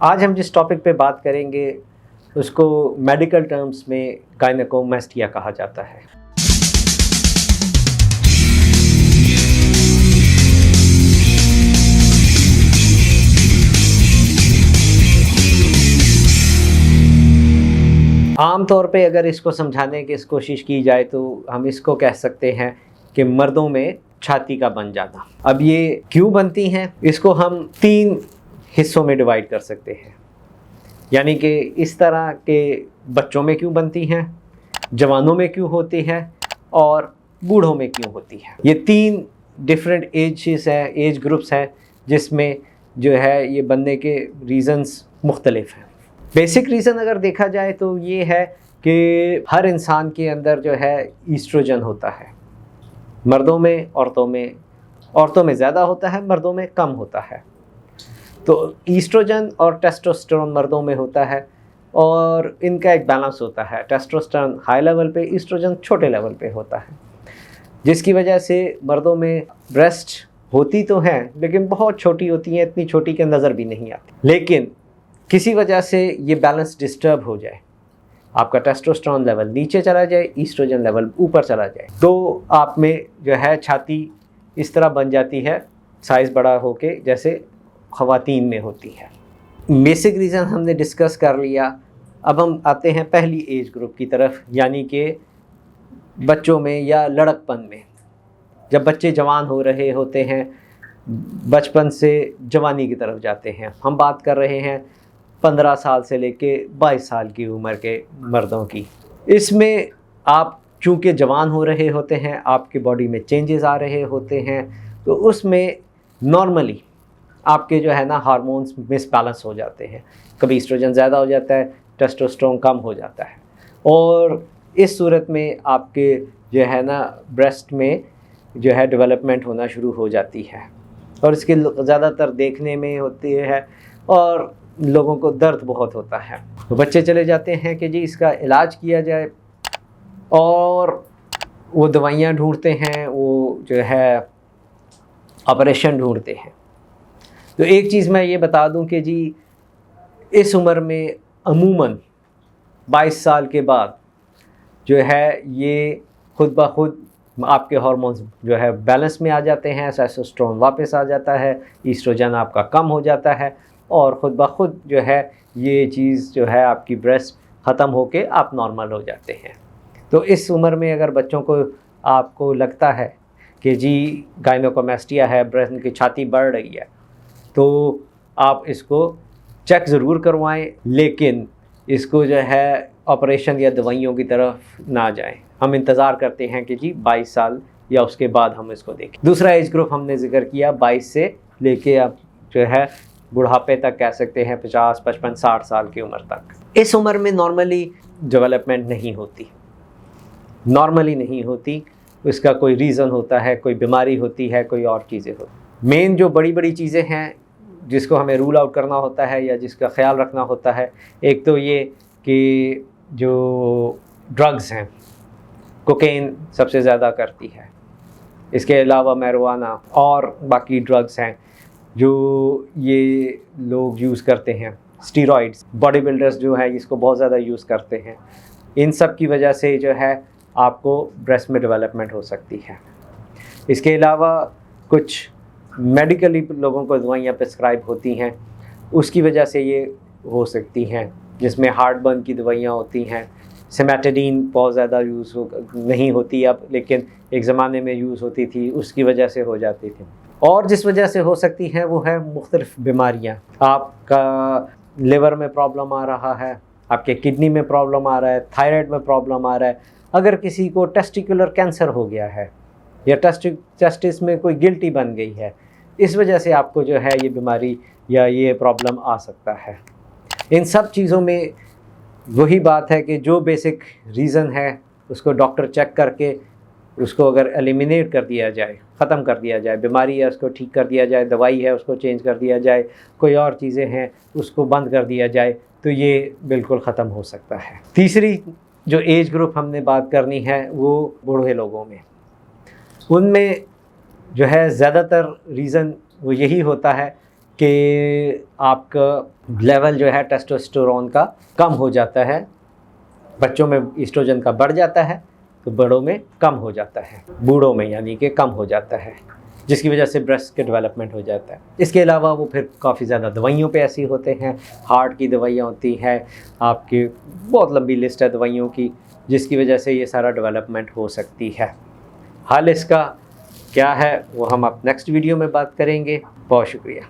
आज हम जिस टॉपिक पे बात करेंगे उसको मेडिकल टर्म्स में गायनेकोमास्टिया कहा जाता है। आम तौर पे अगर इसको समझाने की कोशिश की जाए तो हम इसको कह सकते हैं कि मर्दों में छाती का बन जाना। अब ये क्यों बनती हैं, इसको हम 3 हिस्सों में डिवाइड कर सकते हैं। यानी कि इस तरह के बच्चों में क्यों बनती हैं, जवानों में क्यों होती है और बूढ़ों में क्यों होती है। ये 3 डिफरेंट एज ग्रुप्स हैं जिसमें जो है ये बनने के रीज़न्स मुख्तलिफ हैं। बेसिक रीज़न अगर देखा जाए तो ये है कि हर इंसान के अंदर जो है ईस्ट्रोजन होता है। मर्दों में, औरतों में ज़्यादा होता है, मर्दों में कम होता है। तो ईस्ट्रोजन और टेस्टोस्टेरोन मर्दों में होता है और इनका एक बैलेंस होता है। टेस्टोस्टेरोन हाई लेवल पे, ईस्ट्रोजन छोटे लेवल पे होता है, जिसकी वजह से मर्दों में ब्रेस्ट होती तो हैं लेकिन बहुत छोटी होती हैं, इतनी छोटी कि नज़र भी नहीं आती। लेकिन किसी वजह से ये बैलेंस डिस्टर्ब हो जाए, आपका टेस्टोस्टेरोन लेवल नीचे चला जाए, ईस्ट्रोजन लेवल ऊपर चला जाए, तो आप में जो है छाती इस तरह बन जाती है, साइज़ बड़ा होके जैसे ख़वातीन में होती है। बेसिक रीज़न हमने डिस्कस कर लिया। अब हम आते हैं पहली एज ग्रुप की तरफ, यानी कि बच्चों में या लड़कपन में। जब बच्चे जवान हो रहे होते हैं, बचपन से जवानी की तरफ जाते हैं। हम बात कर रहे हैं 15 साल से लेके 22 साल की उम्र के मर्दों की। इसमें आप चूँकि जवान हो रहे होते हैं, आपके बॉडी में चेंजेस आ रहे होते हैं, तो उसमें नॉर्मली आपके जो है ना हार्मोन्स मिसबैलेंस हो जाते हैं। कभी ईस्ट्रोजन ज़्यादा हो जाता है, टेस्टोस्टेरोन कम हो जाता है, और इस सूरत में आपके जो है ना ब्रेस्ट में जो है डेवलपमेंट होना शुरू हो जाती है, और इसके ज़्यादातर देखने में होती है और लोगों को दर्द बहुत होता है। तो बच्चे चले जाते हैं कि जी इसका इलाज किया जाए, और वो दवाइयाँ ढूंढते हैं, वो जो है ऑपरेशन ढूंढते हैं। तो एक चीज़ मैं ये बता दूं कि जी इस उम्र में अमूमन 22 साल के बाद जो है ये खुद ब खुद आपके हार्मोन्स जो है बैलेंस में आ जाते हैं, टेस्टोस्टेरोन वापस आ जाता है, ईस्ट्रोजन आपका कम हो जाता है, और ख़ुद ब खुद जो है ये चीज़ जो है आपकी ब्रेस्ट ख़त्म होके आप नॉर्मल हो जाते हैं। तो इस उम्र में अगर बच्चों को आपको लगता है कि जी गायनेकोमास्टिया है, ब्रेस्ट की छाती बढ़ रही है, तो आप इसको चेक ज़रूर करवाएं, लेकिन इसको जो है ऑपरेशन या दवाइयों की तरफ ना जाएं। हम इंतज़ार करते हैं कि जी 22 साल या उसके बाद हम इसको देखें। दूसरा एज ग्रुप हमने ज़िक्र किया 22 से लेके आप जो है बुढ़ापे तक, कह सकते हैं 50, 55, 60 साल की उम्र तक। इस उम्र में नॉर्मली डेवलपमेंट नहीं होती। इसका कोई रीज़न होता है, कोई बीमारी होती है, कोई और चीज़ें होती। मेन जो बड़ी बड़ी चीज़ें हैं जिसको हमें रूल आउट करना होता है या जिसका ख्याल रखना होता है, एक तो ये कि जो ड्रग्स हैं, कोकेन सबसे ज़्यादा करती है, इसके अलावा मैरिजुआना और बाकी ड्रग्स हैं जो ये लोग यूज़ करते हैं। स्टीरॉइड्स, बॉडी बिल्डर्स जो हैं इसको बहुत ज़्यादा यूज़ करते हैं। इन सब की वजह से जो है आपको ब्रेस्ट में डेवलपमेंट हो सकती है। इसके अलावा कुछ मेडिकली लोगों को दवाइयाँ प्रिस्क्राइब होती हैं, उसकी वजह से ये हो सकती हैं, जिसमें हार्ट बर्न की दवाइयाँ होती हैं। सिमेटाडीन बहुत ज़्यादा यूज़ नहीं होती अब, लेकिन एक ज़माने में यूज़ होती थी, उसकी वजह से हो जाती थी। और जिस वजह से हो सकती हैं वो है मुख्तलिफ बीमारियाँ। आपका लिवर में प्रॉब्लम आ रहा है, आपके किडनी में प्रॉब्लम आ रहा है, थायराइड में प्रॉब्लम आ रहा है, अगर किसी को टेस्टिकुलर कैंसर हो गया है या टेस्टिस में कोई गिल्टी बन गई है, इस वजह से आपको जो है ये बीमारी या ये प्रॉब्लम आ सकता है। इन सब चीज़ों में वही बात है कि जो बेसिक रीज़न है उसको डॉक्टर चेक करके उसको अगर एलिमिनेट कर दिया जाए, ख़त्म कर दिया जाए, बीमारी है उसको ठीक कर दिया जाए, दवाई है उसको चेंज कर दिया जाए, कोई और चीज़ें हैं उसको बंद कर दिया जाए, तो ये बिल्कुल ख़त्म हो सकता है। तीसरी जो एज ग्रुप हमने बात करनी है वो बूढ़े लोगों में। उनमें जो है ज़्यादातर रीज़न वो यही होता है कि आपका लेवल जो है टेस्टोस्टेरोन का कम हो जाता है। बच्चों में ईस्ट्रोजन का बढ़ जाता है तो बड़ों में कम हो जाता है, बूढ़ों में यानी कि कम हो जाता है, जिसकी वजह से ब्रेस्ट के डेवलपमेंट हो जाता है। इसके अलावा वो फिर काफ़ी ज़्यादा दवाइयों पे ऐसी होते हैं, हार्ट की दवाइयाँ होती हैं, आपकी बहुत लंबी लिस्ट है दवाइयों की, जिसकी वजह से ये सारा डेवलपमेंट हो सकती है। हल इसका क्या है वो हम आप नेक्स्ट वीडियो में बात करेंगे। बहुत शुक्रिया।